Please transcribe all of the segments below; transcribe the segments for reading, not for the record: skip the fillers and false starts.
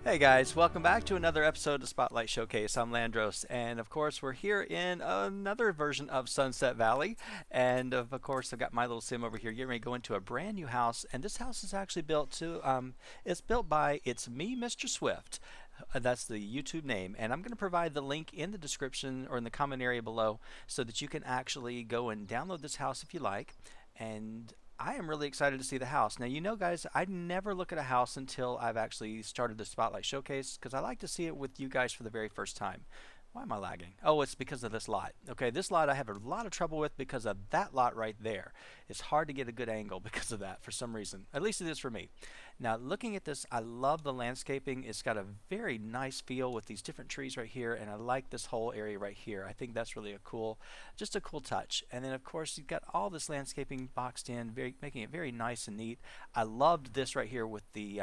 Hey guys, welcome back to another episode of Spotlight Showcase. I'm Llandros, and of course, we're here in another version of Sunset Valley. And of course, I've got my little sim over here getting ready to go into a brand new house. And this house is actually built it's built by It's Me, Mr. Swift. That's the YouTube name. And I'm going to provide the link in the description or in the comment area below so that you can actually go and download this house if you like. And I am really excited to see the house. Now, you know, guys, I never look at a house until I've actually started the Spotlight Showcase because I like to see it with you guys for the very first time. Why am I lagging? Oh, it's because of this lot. Okay, this lot I have a lot of trouble with because of that lot right there. It's hard to get a good angle because of that for some reason. At least it is for me. Now, looking at this, I love the landscaping. It's got a very nice feel with these different trees right here, and I like this whole area right here. I think that's really just a cool touch. And then, of course, you've got all this landscaping boxed in, making it very nice and neat. I loved this right here with the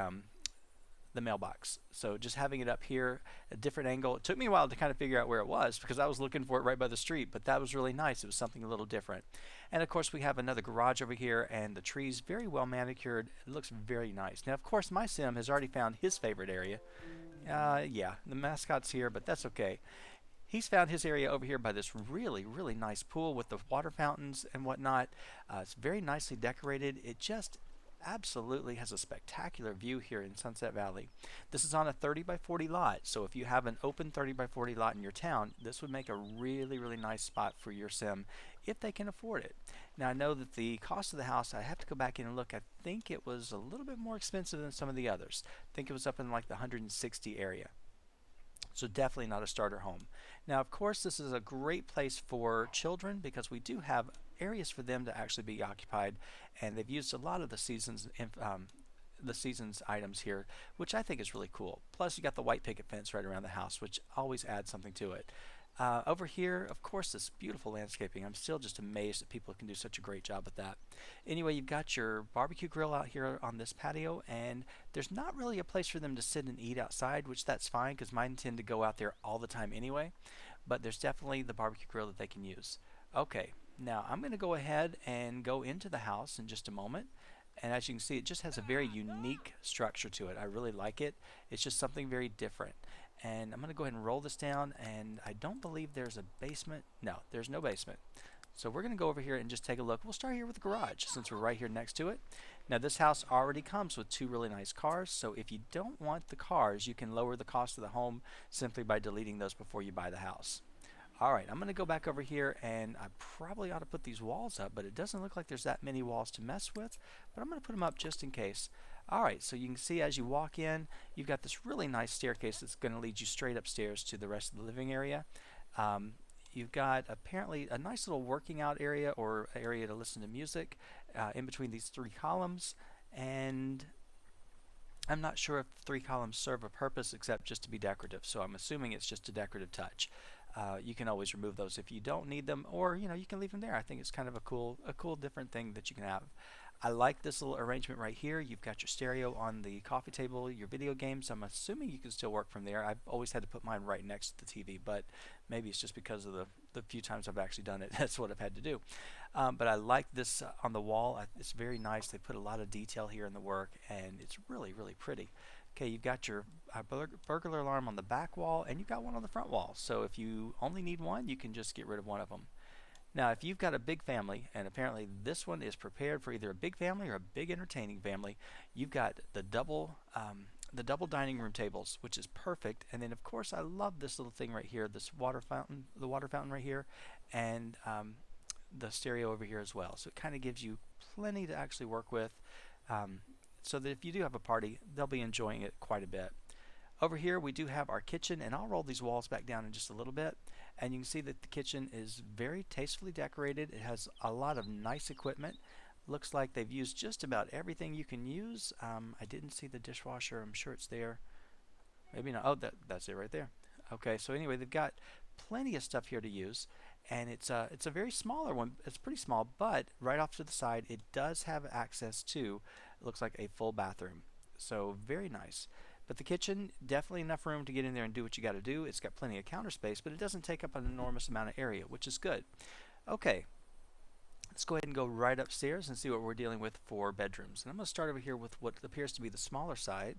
mailbox. So just having it up here, a different angle. It took me a while to kind of figure out where it was because I was looking for it right by the street, but that was really nice. It was something a little different. And of course we have another garage over here and the trees very well manicured. It looks very nice. Now of course my sim has already found his favorite area. Yeah, the mascot's here, but that's okay. He's found his area over here by this really nice pool with the water fountains and whatnot. It's very nicely decorated. It just absolutely has a spectacular view here in Sunset Valley. This is on a 30 by 40 lot, so if you have an open 30 by 40 lot in your town, this would make a really nice spot for your sim if they can afford it. Now I know that the cost of the house, I have to go back in and look, I think it was a little bit more expensive than some of the others. I think it was up in like the 160 area. So definitely not a starter home. Now, of course, this is a great place for children because we do have areas for them to actually be occupied, and they've used a lot of the season's items here, which I think is really cool. Plus, you got the white picket fence right around the house, which always adds something to it. Over here, of course, this beautiful landscaping. I'm still just amazed that people can do such a great job with that. Anyway, you've got your barbecue grill out here on this patio, and there's not really a place for them to sit and eat outside, which that's fine because mine tend to go out there all the time anyway. But there's definitely the barbecue grill that they can use. Okay, now I'm going to go ahead and go into the house in just a moment. And as you can see, it just has a very unique structure to it. I really like it. It's just something very different. And I'm going to go ahead and roll this down, and I don't believe there's a basement. No, there's no basement. So we're going to go over here and just take a look. We'll start here with the garage since we're right here next to it. Now this house already comes with two really nice cars, so if you don't want the cars, you can lower the cost of the home simply by deleting those before you buy the house. Alright, I'm going to go back over here, and I probably ought to put these walls up, but it doesn't look like there's that many walls to mess with, but I'm going to put them up just in case. Alright, so you can see as you walk in, you've got this really nice staircase that's going to lead you straight upstairs to the rest of the living area. You've got apparently a nice little working out area or area to listen to music in between these three columns, and I'm not sure if three columns serve a purpose except just to be decorative, so I'm assuming it's just a decorative touch. You can always remove those if you don't need them, or you can leave them there. I think it's kind of a cool different thing that you can have. I like this little arrangement right here. You've got your stereo on the coffee table, your video games. I'm assuming you can still work from there. I've always had to put mine right next to the TV, but maybe it's just because of the few times I've actually done it. That's what I've had to do. But I like this on the wall. It's very nice. They put a lot of detail here in the work, and it's really pretty. Okay, you've got your burglar alarm on the back wall, and you've got one on the front wall. So if you only need one, you can just get rid of one of them. Now, if you've got a big family, and apparently this one is prepared for either a big family or a big entertaining family, you've got the double dining room tables, which is perfect. And then, of course, I love this little thing right here, this water fountain, the water fountain right here, and the stereo over here as well. So it kind of gives you plenty to actually work with, so that if you do have a party, they'll be enjoying it quite a bit. Over here we do have our kitchen, and I'll roll these walls back down in just a little bit, and you can see that the kitchen is very tastefully decorated. It has a lot of nice equipment. Looks like they've used just about everything you can use. I didn't see the dishwasher. I'm sure it's there. Maybe not. Oh, that's it right there. Okay, so anyway, they've got plenty of stuff here to use, and it's a very smaller one. It's pretty small, but right off to the side it does have access to, it looks like, a full bathroom. So very nice. But the kitchen, definitely enough room to get in there and do what you got to do. It's got plenty of counter space, but it doesn't take up an enormous amount of area, which is good. Okay, let's go ahead and go right upstairs and see what we're dealing with for bedrooms. And I'm going to start over here with what appears to be the smaller side.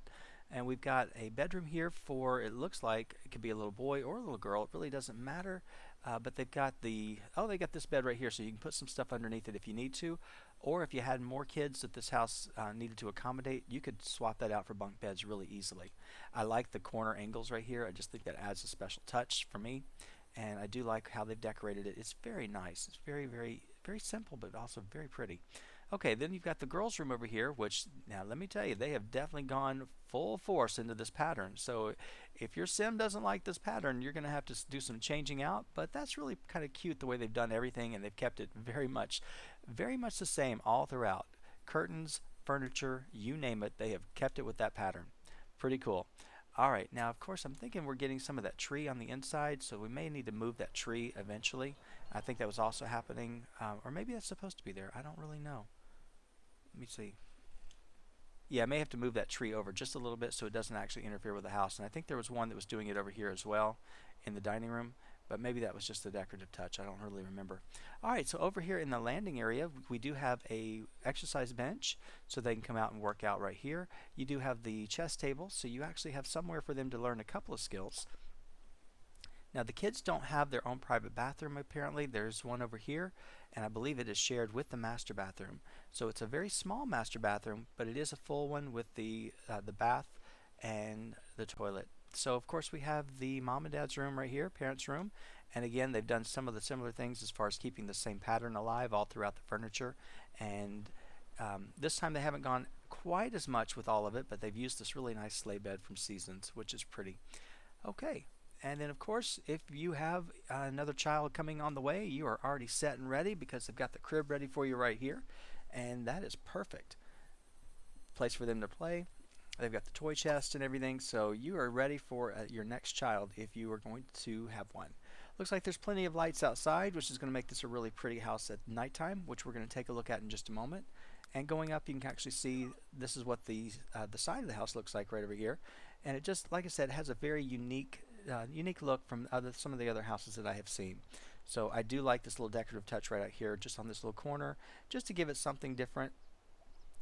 And we've got a bedroom here for, it looks like it could be a little boy or a little girl. It really doesn't matter. But they've got they got this bed right here, so you can put some stuff underneath it if you need to. Or if you had more kids that this house needed to accommodate, you could swap that out for bunk beds really easily. I like the corner angles right here. I just think that adds a special touch for me. And I do like how they've decorated it. It's very nice. It's very, very, very simple, but also very pretty. Okay, then you've got the girls' room over here, which, now let me tell you, they have definitely gone full force into this pattern. So if your sim doesn't like this pattern, you're going to have to do some changing out, but that's really kind of cute the way they've done everything, and they've kept it very much the same all throughout. Curtains, furniture, you name it, they have kept it with that pattern. Pretty cool. All right, now of course I'm thinking we're getting some of that tree on the inside, so we may need to move that tree eventually. I think that was also happening, or maybe that's supposed to be there. I don't really know. Let me see. Yeah, I may have to move that tree over just a little bit so it doesn't actually interfere with the house. And I think there was one that was doing it over here as well in the dining room, but maybe that was just a decorative touch. I don't really remember. All right, so over here in the landing area, we do have a exercise bench so they can come out and work out right here. You do have the chess table, so you actually have somewhere for them to learn a couple of skills. Now the kids don't have their own private bathroom apparently. There's one over here, and I believe it is shared with the master bathroom. So it's a very small master bathroom, but it is a full one with the bath and the toilet. So of course we have the mom and dad's room right here, parents' room, and again they've done some of the similar things as far as keeping the same pattern alive all throughout the furniture. And this time they haven't gone quite as much with all of it, but they've used this really nice sleigh bed from Seasons, which is pretty. Okay. And then of course if you have another child coming on the way, you are already set and ready because they've got the crib ready for you right here, and that is perfect. Place for them to play. They've got the toy chest and everything, so you are ready for your next child if you are going to have one. Looks like there's plenty of lights outside, which is going to make this a really pretty house at nighttime, which we're going to take a look at in just a moment. And going up, you can actually see this is what the side of the house looks like right over here, and it just, like I said, has a very unique look from some of the other houses that I have seen. So I do like this little decorative touch right out here just on this little corner, just to give it something different.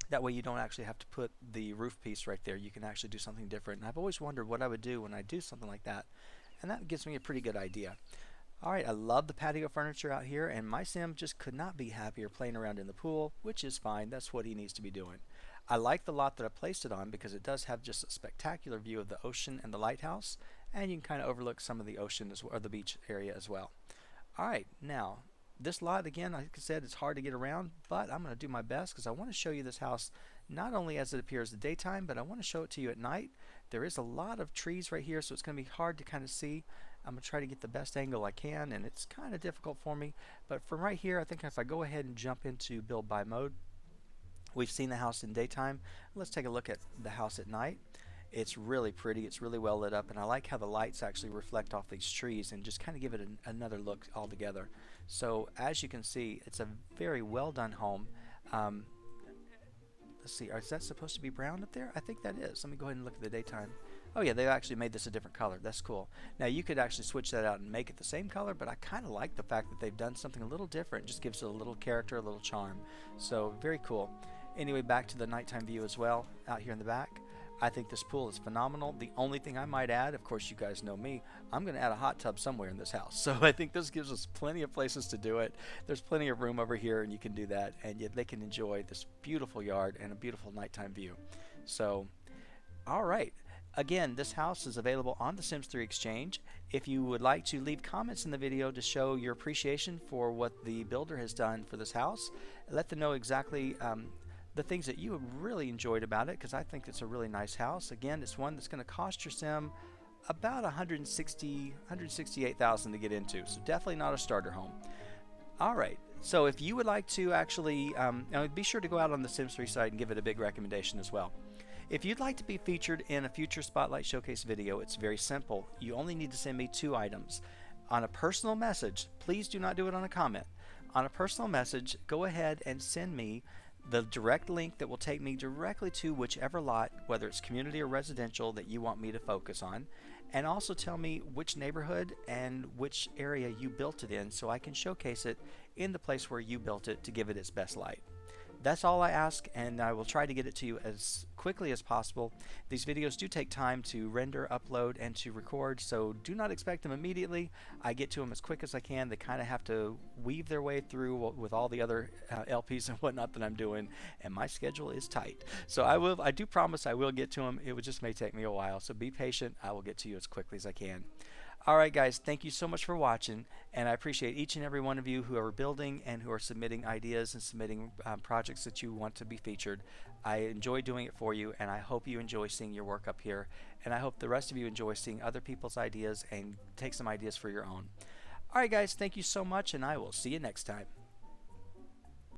That way you don't actually have to put the roof piece right there. You can actually do something different. And I've always wondered what I would do when I do something like that, and that gives me a pretty good idea. Alright, I love the patio furniture out here, and my sim just could not be happier playing around in the pool, which is fine. That's what he needs to be doing. I like the lot that I placed it on because it does have just a spectacular view of the ocean and the lighthouse, and you can kind of overlook some of the ocean as well, or the beach area as well. Alright, now this lot, again, like I said, it's hard to get around, but I'm going to do my best because I want to show you this house not only as it appears in the daytime, but I want to show it to you at night. There is a lot of trees right here, so it's going to be hard to kind of see. I'm going to try to get the best angle I can, and it's kind of difficult for me. But from right here, I think if I go ahead and jump into build by mode, we've seen the house in daytime. Let's take a look at the house at night. It's really pretty. It's really well lit up, and I like how the lights actually reflect off these trees and just kind of give it another look altogether. So as you can see, it's a very well done home. Let's see, is that supposed to be brown up there? I think that is. Let me go ahead and look at the daytime. Oh yeah, they actually made this a different color. That's cool. Now you could actually switch that out and make it the same color, but I kind of like the fact that they've done something a little different. It just gives it a little character, a little charm. So very cool. Anyway, back to the nighttime view as well out here in the back. I think this pool is phenomenal. The only thing I might add, of course you guys know me, I'm going to add a hot tub somewhere in this house. So I think this gives us plenty of places to do it. There's plenty of room over here and you can do that, and yet they can enjoy this beautiful yard and a beautiful nighttime view. So, alright. Again, this house is available on the Sims 3 Exchange. If you would like to leave comments in the video to show your appreciation for what the builder has done for this house, let them know exactly the things that you have really enjoyed about it, because I think it's a really nice house. Again, it's one that's going to cost your sim about $168,000 to get into, so definitely not a starter home. Alright, so if you would like to actually, be sure to go out on the Sims 3 site and give it a big recommendation as well. If you'd like to be featured in a future Spotlight Showcase video, it's very simple. You only need to send me 2 items. On a personal message, please do not do it on a comment. On a personal message, go ahead and send me the direct link that will take me directly to whichever lot, whether it's community or residential, that you want me to focus on, and also tell me which neighborhood and which area you built it in so I can showcase it in the place where you built it to give it its best light. That's all I ask, and I will try to get it to you as quickly as possible. These videos do take time to render, upload, and to record, so do not expect them immediately. I get to them as quick as I can. They kind of have to weave their way through with all the other LPs and whatnot that I'm doing, and my schedule is tight. So I do promise I will get to them. It just may take me a while, so be patient. I will get to you as quickly as I can. All right, guys, thank you so much for watching, and I appreciate each and every one of you who are building and who are submitting ideas and submitting projects that you want to be featured. I enjoy doing it for you, and I hope you enjoy seeing your work up here, and I hope the rest of you enjoy seeing other people's ideas and take some ideas for your own. All right, guys, thank you so much, and I will see you next time.